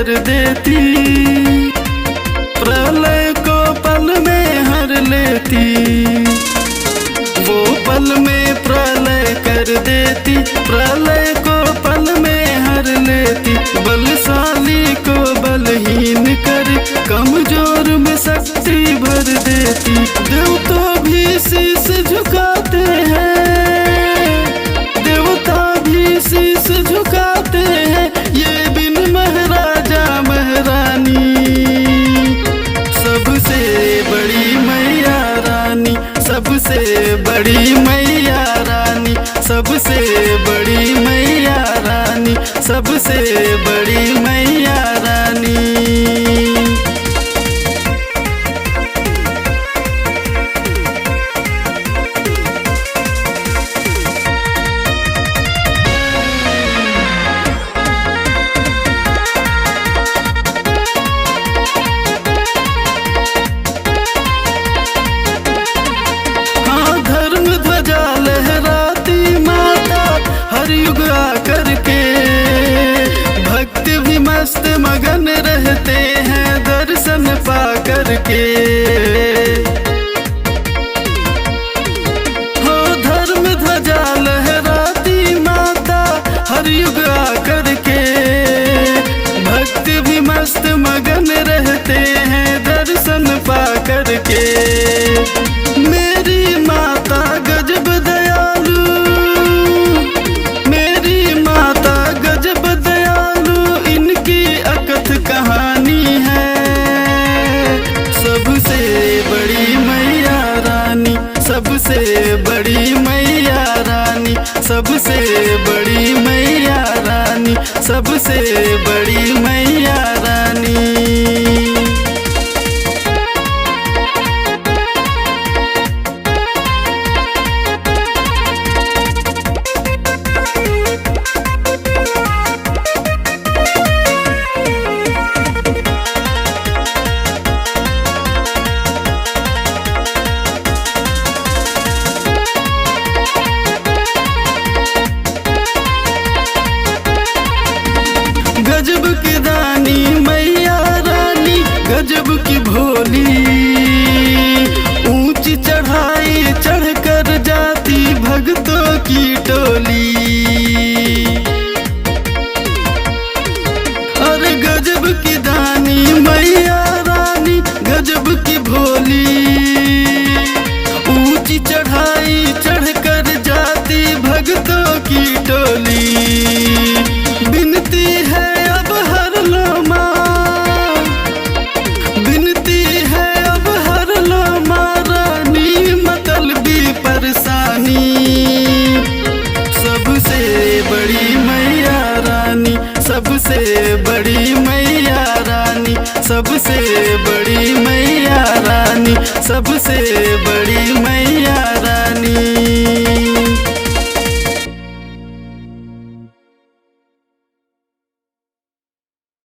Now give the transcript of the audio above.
कर देती, प्रलय को पल में हर लेती। वो पल में प्रलय कर देती, प्रलय को पल में हर लेती। बलशाली को बलहीन कर कमजोर में शक्ति भर देती। देवता भी शीश झुकाते हैं, देवता भी शीश झुकाते हैं, ये बिन महाराजा महारानी। सबसे बड़ी मैया रानी, सबसे बड़ी मैया रानी, सबसे बड़ी मैया रानी, सबसे बड़ी मैया रानी। हर युग आकर के भक्त भी मस्त मगन रहते हैं दर्शन पा कर के।